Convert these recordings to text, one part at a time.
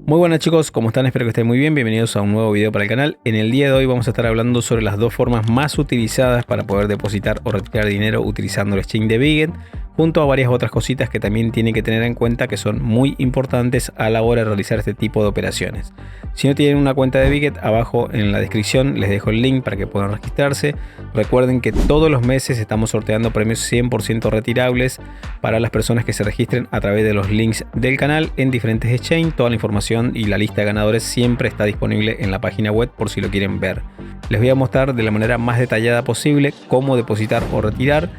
Muy buenas chicos, ¿cómo están? Espero que estén muy bien. Bienvenidos a un nuevo video para el canal. En el día de hoy vamos a estar hablando sobre las dos formas más utilizadas para poder depositar o retirar dinero utilizando el exchange de Biget, junto a varias otras cositas que también tienen que tener en cuenta que son muy importantes a la hora de realizar este tipo de operaciones. Si no tienen una cuenta de Biget, abajo en la descripción les dejo el link para que puedan registrarse. Recuerden que todos los meses estamos sorteando premios 100% retirables para las personas que se registren a través de los links del canal en diferentes exchanges. Toda la información y la lista de ganadores siempre está disponible en la página web por si lo quieren ver. Les voy a mostrar de la manera más detallada posible cómo depositar o retirar.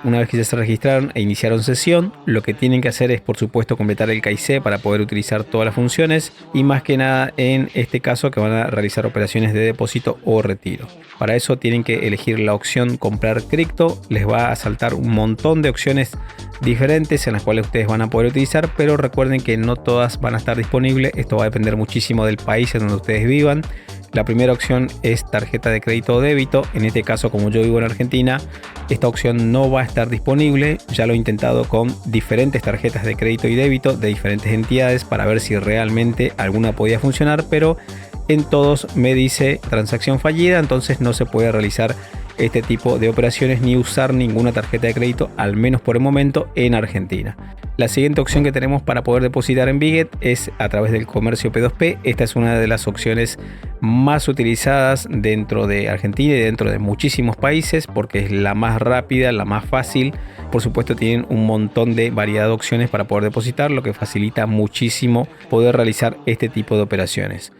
Una vez que ya se registraron e iniciaron sesión, lo que tienen que hacer es por supuesto completar el KYC para poder utilizar todas las funciones y más que nada en este caso que van a realizar operaciones de depósito o retiro. Para eso tienen que elegir la opción comprar cripto. Les va a saltar un montón de opciones diferentes en las cuales ustedes van a poder utilizar, pero recuerden que no todas van a estar disponibles. Esto va a depender muchísimo del país en donde ustedes vivan. La primera opción es tarjeta de crédito o débito. En este caso, como yo vivo en Argentina, esta opción no va a estar disponible. Ya lo he intentado con diferentes tarjetas de crédito y débito de diferentes entidades para ver si realmente alguna podía funcionar, pero en todos me dice transacción fallida, entonces no se puede realizar este tipo de operaciones ni usar ninguna tarjeta de crédito, al menos por el momento en Argentina. La siguiente opción que tenemos para poder depositar en Biget es a través del comercio P2P. Esta es una de las opciones más utilizadas dentro de Argentina y dentro de muchísimos países porque es la más rápida, la más fácil. Por supuesto tienen un montón de variedad de opciones para poder depositar, lo que facilita muchísimo poder realizar este tipo de operaciones.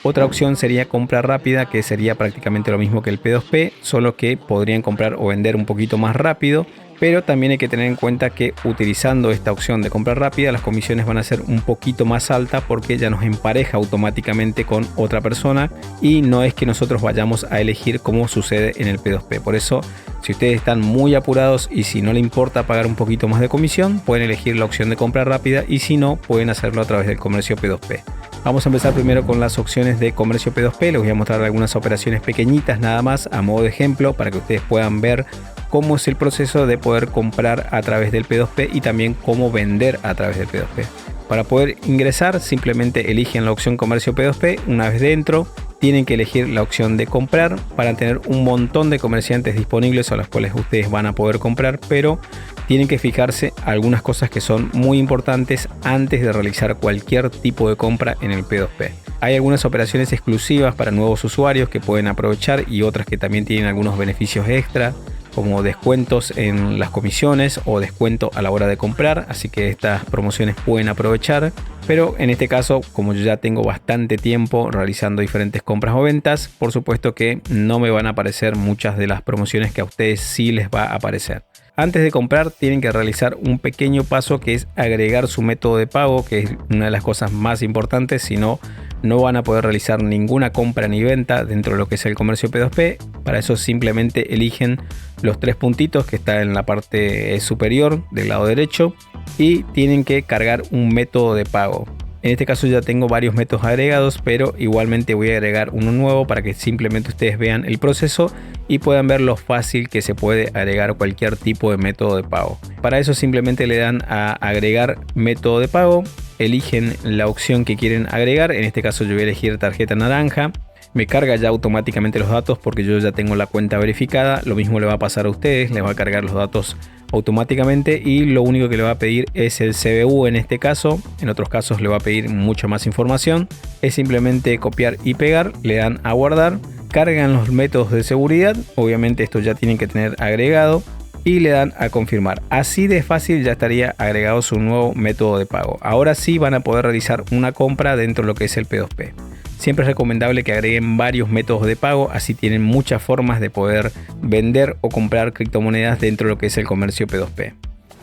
Otra opción sería compra rápida, que sería prácticamente lo mismo que el P2P, solo que podrían comprar o vender un poquito más rápido, pero también hay que tener en cuenta que utilizando esta opción de compra rápida las comisiones van a ser un poquito más altas porque ya nos empareja automáticamente con otra persona y no es que nosotros vayamos a elegir como sucede en el P2P. Por eso, si ustedes están muy apurados y si no les importa pagar un poquito más de comisión, pueden elegir la opción de compra rápida y si no, pueden hacerlo a través del comercio P2P. Vamos a empezar primero con las opciones de comercio P2P. Les voy a mostrar algunas operaciones pequeñitas nada más a modo de ejemplo para que ustedes puedan ver cómo es el proceso de poder comprar a través del P2P y también cómo vender a través del P2P. Para poder ingresar simplemente eligen la opción comercio P2P. Una vez dentro tienen que elegir la opción de comprar para tener un montón de comerciantes disponibles a los cuales ustedes van a poder comprar, pero tienen que fijarse algunas cosas que son muy importantes antes de realizar cualquier tipo de compra en el P2P. Hay algunas operaciones exclusivas para nuevos usuarios que pueden aprovechar y otras que también tienen algunos beneficios extra, como descuentos en las comisiones o descuento a la hora de comprar, así que estas promociones pueden aprovechar. Pero en este caso, como yo ya tengo bastante tiempo realizando diferentes compras o ventas, por supuesto que no me van a aparecer muchas de las promociones que a ustedes sí les va a aparecer. Antes de comprar tienen que realizar un pequeño paso que es agregar su método de pago, que es una de las cosas más importantes, si no, no van a poder realizar ninguna compra ni venta dentro de lo que es el comercio P2P. Para eso simplemente eligen los tres puntitos que está en la parte superior del lado derecho y tienen que cargar un método de pago. En este caso ya tengo varios métodos agregados, pero igualmente voy a agregar uno nuevo para que simplemente ustedes vean el proceso y puedan ver lo fácil que se puede agregar cualquier tipo de método de pago. Para eso simplemente le dan a agregar método de pago, eligen la opción que quieren agregar. En este caso yo voy a elegir tarjeta naranja. Me carga ya automáticamente los datos porque yo ya tengo la cuenta verificada. Lo mismo le va a pasar a ustedes, les va a cargar los datos automáticamente y lo único que le va a pedir es el CBU en este caso. En otros casos le va a pedir mucha más información. Es simplemente copiar y pegar, le dan a guardar, cargan los métodos de seguridad, obviamente esto ya tienen que tener agregado y le dan a confirmar. Así de fácil ya estaría agregado su nuevo método de pago. Ahora sí van a poder realizar una compra dentro de lo que es el P2P. Siempre es recomendable que agreguen varios métodos de pago, así tienen muchas formas de poder vender o comprar criptomonedas dentro de lo que es el comercio P2P.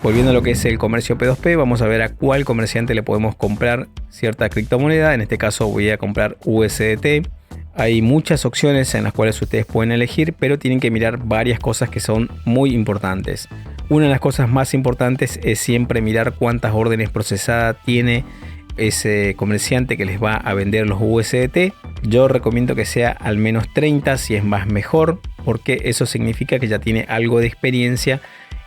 Volviendo a lo que es el comercio P2P, vamos a ver a cuál comerciante le podemos comprar cierta criptomoneda. En este caso voy a comprar USDT. Hay muchas opciones en las cuales ustedes pueden elegir, pero tienen que mirar varias cosas que son muy importantes. Una de las cosas más importantes es siempre mirar cuántas órdenes procesadas tiene ese comerciante que les va a vender los USDT. Yo recomiendo que sea al menos 30, si es más mejor, porque eso significa que ya tiene algo de experiencia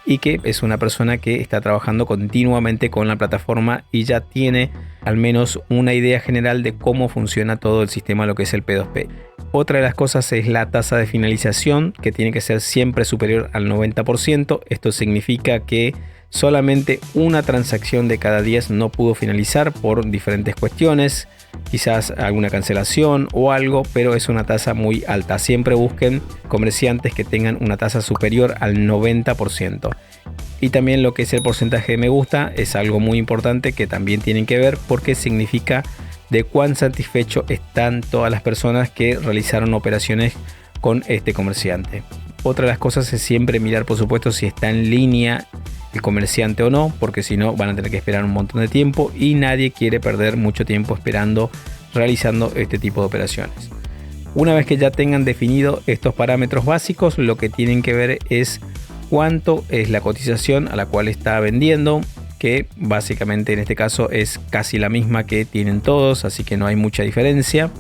y que es una persona que está trabajando continuamente con la plataforma y ya tiene al menos una idea general de cómo funciona todo el sistema, lo que es el P2P. Otra de las cosas es la tasa de finalización, que tiene que ser siempre superior al 90%. Esto significa que solamente una transacción de cada 10 no pudo finalizar por diferentes cuestiones, quizás alguna cancelación o algo, pero es una tasa muy alta. Siempre busquen comerciantes que tengan una tasa superior al 90%. Y también lo que es el porcentaje de me gusta es algo muy importante que también tienen que ver, porque significa de cuán satisfecho están todas las personas que realizaron operaciones con este comerciante. Otra de las cosas es siempre mirar, por supuesto, si está en línea el comerciante o no, porque si no van a tener que esperar un montón de tiempo y nadie quiere perder mucho tiempo esperando realizando este tipo de operaciones. Una vez que ya tengan definido estos parámetros básicos, lo que tienen que ver es cuánto es la cotización a la cual está vendiendo, que básicamente en este caso es casi la misma que tienen todos, así que no hay mucha diferencia.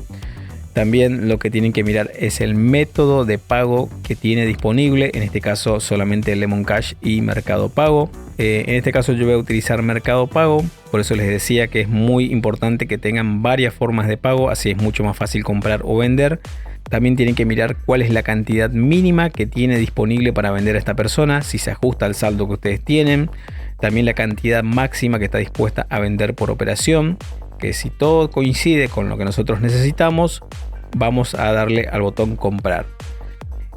También lo que tienen que mirar es el método de pago que tiene disponible, en este caso solamente Lemon Cash y Mercado Pago. En este caso yo voy a utilizar Mercado Pago, por eso les decía que es muy importante que tengan varias formas de pago, así es mucho más fácil comprar o vender. También tienen que mirar cuál es la cantidad mínima que tiene disponible para vender a esta persona, si se ajusta al saldo que ustedes tienen. También la cantidad máxima que está dispuesta a vender por operación, que si todo coincide con lo que nosotros necesitamos, vamos a darle al botón comprar.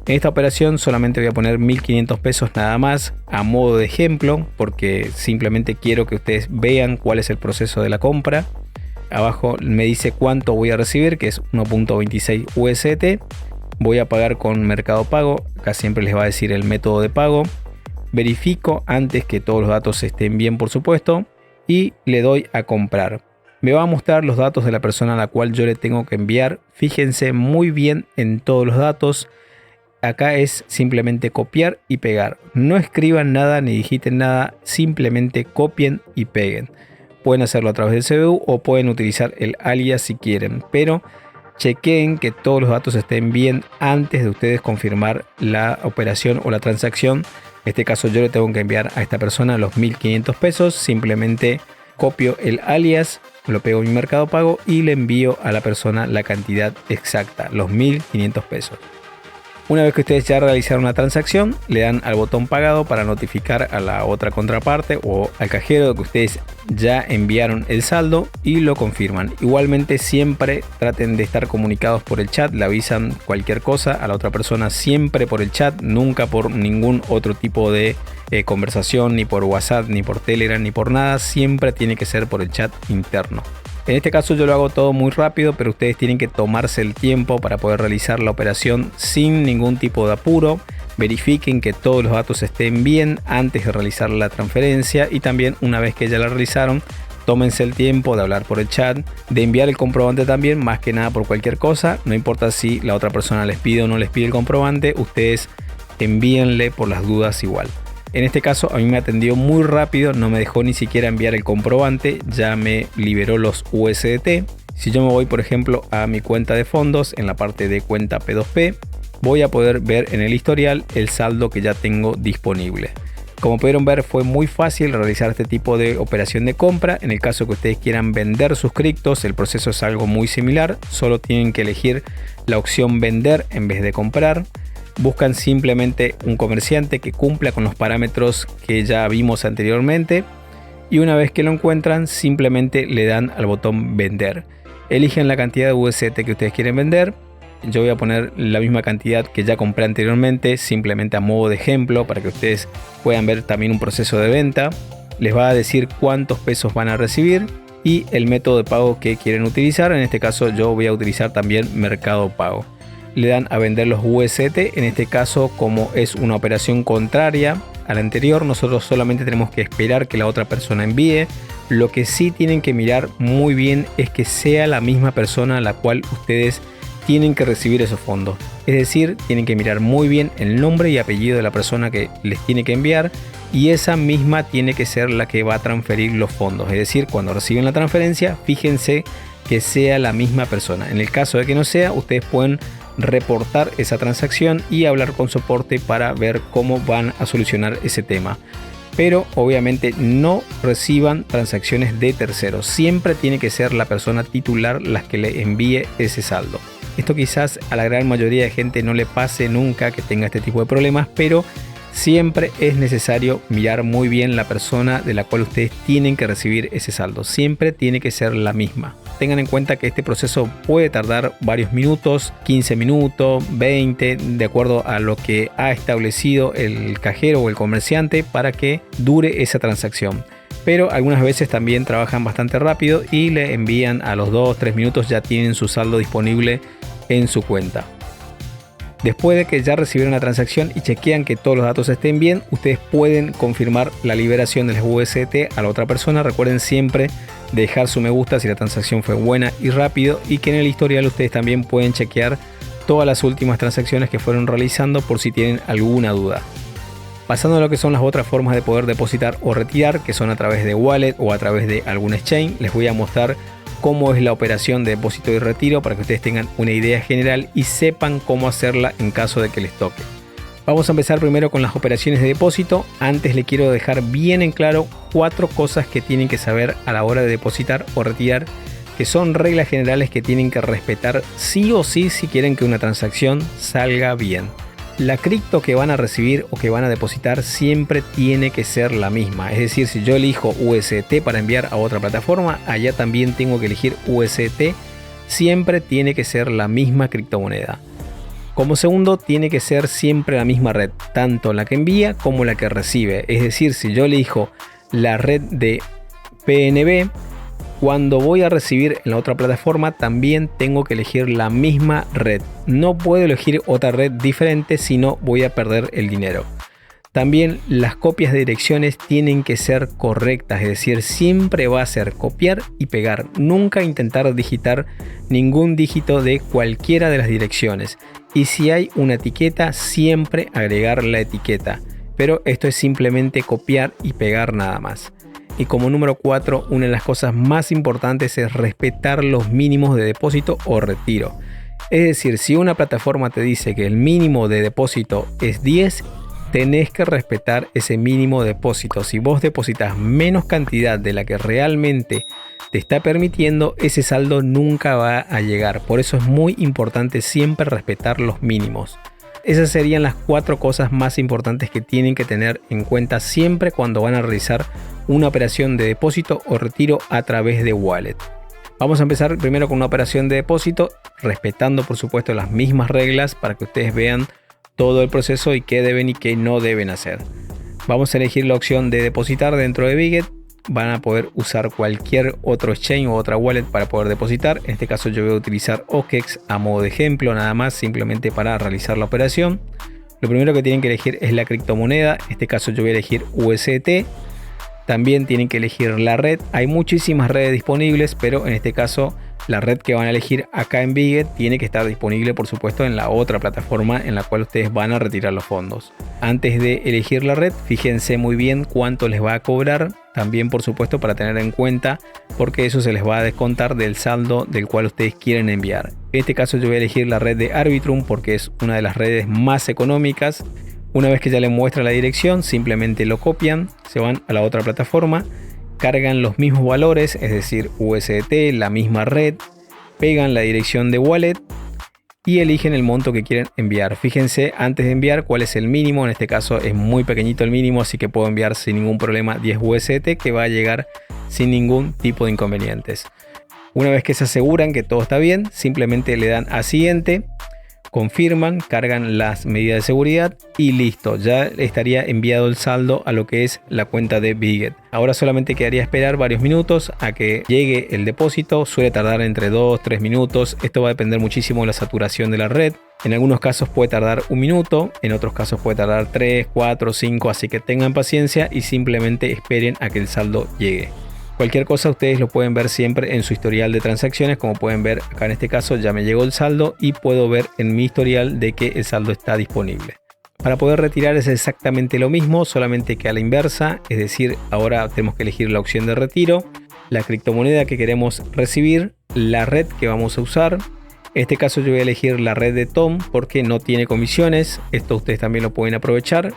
En esta operación solamente voy a poner 1.500 pesos nada más, a modo de ejemplo, porque simplemente quiero que ustedes vean cuál es el proceso de la compra. Abajo me dice cuánto voy a recibir, que es 1.26 USDT. Voy a pagar con Mercado Pago, acá siempre les va a decir el método de pago. Verifico antes que todos los datos estén bien, por supuesto, y le doy a comprar. Me va a mostrar los datos de la persona a la cual yo le tengo que enviar. Fíjense muy bien en todos los datos. Acá es simplemente copiar y pegar. No escriban nada ni digiten nada, simplemente copien y peguen. Pueden hacerlo a través del CBU o pueden utilizar el alias si quieren, pero chequeen que todos los datos estén bien antes de ustedes confirmar la operación o la transacción. En este caso yo le tengo que enviar a esta persona los 1.500 pesos. Simplemente copio el alias, lo pego en mi Mercado Pago y le envío a la persona la cantidad exacta, los 1.500 pesos. Una vez que ustedes ya realizaron una transacción, le dan al botón pagado para notificar a la otra contraparte o al cajero de que ustedes ya enviaron el saldo y lo confirman. Igualmente siempre traten de estar comunicados por el chat, le avisan cualquier cosa a la otra persona siempre por el chat, nunca por ningún otro tipo de conversación, ni por WhatsApp, ni por Telegram, ni por nada, siempre tiene que ser por el chat interno. En este caso yo lo hago todo muy rápido, pero ustedes tienen que tomarse el tiempo para poder realizar la operación sin ningún tipo de apuro. Verifiquen que todos los datos estén bien antes de realizar la transferencia y también una vez que ya la realizaron, tómense el tiempo de hablar por el chat, de enviar el comprobante también, más que nada por cualquier cosa. No importa si la otra persona les pide o no les pide el comprobante, ustedes envíenle por las dudas igual. En este caso a mí me atendió muy rápido, no me dejó ni siquiera enviar el comprobante, ya me liberó los USDT. Si yo me voy por ejemplo a mi cuenta de fondos, en la parte de cuenta P2P, voy a poder ver en el historial el saldo que ya tengo disponible. Como pudieron ver, fue muy fácil realizar este tipo de operación de compra. En el caso que ustedes quieran vender sus criptos, el proceso es algo muy similar, solo tienen que elegir la opción vender en vez de comprar. Buscan simplemente un comerciante que cumpla con los parámetros que ya vimos anteriormente y una vez que lo encuentran simplemente le dan al botón vender. Eligen la cantidad de USDT que ustedes quieren vender. Yo voy a poner la misma cantidad que ya compré anteriormente, simplemente a modo de ejemplo para que ustedes puedan ver también un proceso de venta. Les va a decir cuántos pesos van a recibir y el método de pago que quieren utilizar. En este caso yo voy a utilizar también Mercado Pago. Le dan a vender los USDT. En este caso, como es una operación contraria a la anterior, nosotros solamente tenemos que esperar que la otra persona envíe. Lo que sí tienen que mirar muy bien es que sea la misma persona a la cual ustedes tienen que recibir esos fondos. Es decir, tienen que mirar muy bien el nombre y apellido de la persona que les tiene que enviar y esa misma tiene que ser la que va a transferir los fondos. Es decir, cuando reciben la transferencia, fíjense que sea la misma persona. En el caso de que no sea, ustedes pueden reportar esa transacción y hablar con soporte para ver cómo van a solucionar ese tema. Pero obviamente no reciban transacciones de terceros. Siempre tiene que ser la persona titular la que le envíe ese saldo. Esto quizás a la gran mayoría de gente no le pase nunca que tenga este tipo de problemas, pero siempre es necesario mirar muy bien la persona de la cual ustedes tienen que recibir ese saldo. Siempre tiene que ser la misma. Tengan en cuenta que este proceso puede tardar varios minutos, 15 minutos, 20, de acuerdo a lo que ha establecido el cajero o el comerciante para que dure esa transacción. Pero algunas veces también trabajan bastante rápido y le envían a los 2-3 minutos ya tienen su saldo disponible en su cuenta. Después de que ya recibieron la transacción y chequean que todos los datos estén bien, ustedes pueden confirmar la liberación de las USDT a la otra persona. Recuerden siempre dejar su me gusta si la transacción fue buena y rápido, y que en el historial ustedes también pueden chequear todas las últimas transacciones que fueron realizando por si tienen alguna duda. Pasando a lo que son las otras formas de poder depositar o retirar, que son a través de wallet o a través de algún exchange, les voy a mostrar cómo es la operación de depósito y retiro para que ustedes tengan una idea general y sepan cómo hacerla en caso de que les toque. Vamos a empezar primero con las operaciones de depósito. Antes les quiero dejar bien en claro 4 cosas que tienen que saber a la hora de depositar o retirar, que son reglas generales que tienen que respetar sí o sí si quieren que una transacción salga bien. La cripto que van a recibir o que van a depositar siempre tiene que ser la misma. Es decir, si yo elijo USDT para enviar a otra plataforma, allá también tengo que elegir USDT. Siempre tiene que ser la misma criptomoneda. Como segundo, tiene que ser siempre la misma red, tanto la que envía como la que recibe. Es decir, si yo elijo la red de PNB, cuando voy a recibir en la otra plataforma también tengo que elegir la misma red. No puedo elegir otra red diferente, si no voy a perder el dinero. También las copias de direcciones tienen que ser correctas, es decir, siempre va a ser copiar y pegar. Nunca intentar digitar ningún dígito de cualquiera de las direcciones. Y si hay una etiqueta, siempre agregar la etiqueta. Pero esto es simplemente copiar y pegar nada más. Y como número 4, una de las cosas más importantes es respetar los mínimos de depósito o retiro. Es decir, si una plataforma te dice que el mínimo de depósito es 10, tenés que respetar ese mínimo depósito. Si vos depositas menos cantidad de la que realmente te está permitiendo, ese saldo nunca va a llegar. Por eso es muy importante siempre respetar los mínimos. Esas serían las 4 cosas más importantes que tienen que tener en cuenta siempre cuando van a realizar una operación de depósito o retiro a través de wallet. Vamos a empezar primero con una operación de depósito, respetando por supuesto las mismas reglas para que ustedes vean todo el proceso y qué deben y qué no deben hacer. Vamos a elegir la opción de depositar dentro de Biget. Van a poder usar cualquier otro exchange o otra wallet para poder depositar. En este caso yo voy a utilizar OKEX a modo de ejemplo, nada más, simplemente para realizar la operación. Lo primero que tienen que elegir es la criptomoneda. En este caso yo voy a elegir USDT. También tienen que elegir la red. Hay muchísimas redes disponibles, pero en este caso la red que van a elegir acá en Biget tiene que estar disponible por supuesto en la otra plataforma en la cual ustedes van a retirar los fondos. Antes de elegir la red, fíjense muy bien cuánto les va a cobrar. También por supuesto para tener en cuenta, porque eso se les va a descontar del saldo del cual ustedes quieren enviar. En este caso yo voy a elegir la red de Arbitrum porque es una de las redes más económicas. Una vez que ya les muestra la dirección, simplemente lo copian, se van a la otra plataforma, cargan los mismos valores, es decir, USDT, la misma red, pegan la dirección de wallet y eligen el monto que quieren enviar. Fíjense antes de enviar cuál es el mínimo. En este caso es muy pequeñito el mínimo, así que puedo enviar sin ningún problema 10 USDT, que va a llegar sin ningún tipo de inconvenientes. Una vez que se aseguran que todo está bien, simplemente le dan a siguiente, confirman, cargan las medidas de seguridad y listo, ya estaría enviado el saldo a lo que es la cuenta de Biget. Ahora solamente quedaría esperar varios minutos a que llegue el depósito. Suele tardar entre 2-3 minutos. Esto va a depender muchísimo de la saturación de la red. En algunos casos puede tardar 1 minuto, en otros casos puede tardar 3, 4, 5, así que tengan paciencia y simplemente esperen a que el saldo llegue. Cualquier cosa ustedes lo pueden ver siempre en su historial de transacciones. Como pueden ver acá en este caso ya me llegó el saldo y puedo ver en mi historial de que el saldo está disponible. Para poder retirar es exactamente lo mismo, solamente que a la inversa, es decir, ahora tenemos que elegir la opción de retiro, la criptomoneda que queremos recibir, la red que vamos a usar En este caso yo voy a elegir la red de Tom porque no tiene comisiones. Esto ustedes también lo pueden aprovechar.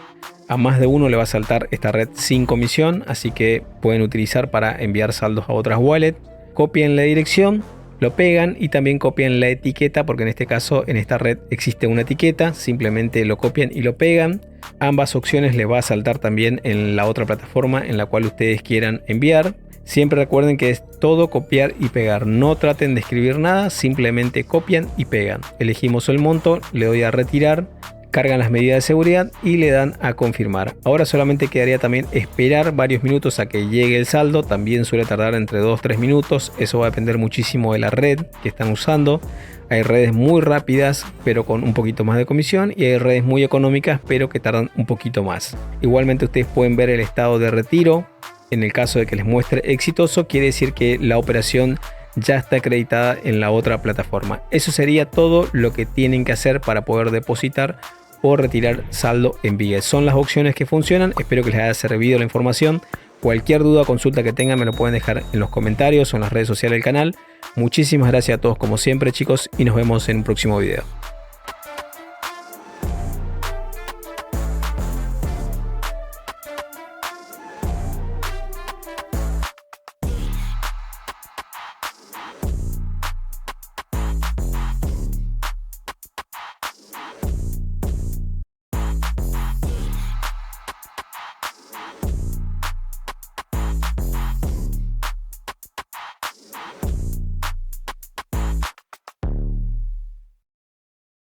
A más de uno le va a saltar esta red sin comisión, así que pueden utilizar para enviar saldos a otras wallets. Copian la dirección, lo pegan y también copian la etiqueta, porque en este caso en esta red existe una etiqueta. Simplemente lo copian y lo pegan. Ambas opciones les va a saltar también en la otra plataforma en la cual ustedes quieran enviar. Siempre recuerden que es todo copiar y pegar. No traten de escribir nada, simplemente copian y pegan. Elegimos el monto, le doy a retirar, cargan las medidas de seguridad y le dan a confirmar. Ahora solamente quedaría también esperar varios minutos a que llegue el saldo. También suele tardar entre 2-3 minutos. Eso va a depender muchísimo de la red que están usando. Hay redes muy rápidas pero con un poquito más de comisión, y hay redes muy económicas pero que tardan un poquito más. Igualmente ustedes pueden ver el estado de retiro. En el caso de que les muestre exitoso, quiere decir que la operación ya está acreditada en la otra plataforma. Eso sería todo lo que tienen que hacer para poder depositar o retirar saldo en Beagle. Son las opciones que funcionan. Espero que les haya servido la información. Cualquier duda o consulta que tengan me lo pueden dejar en los comentarios o en las redes sociales del canal. Muchísimas gracias a todos como siempre, chicos, y nos vemos en un próximo video.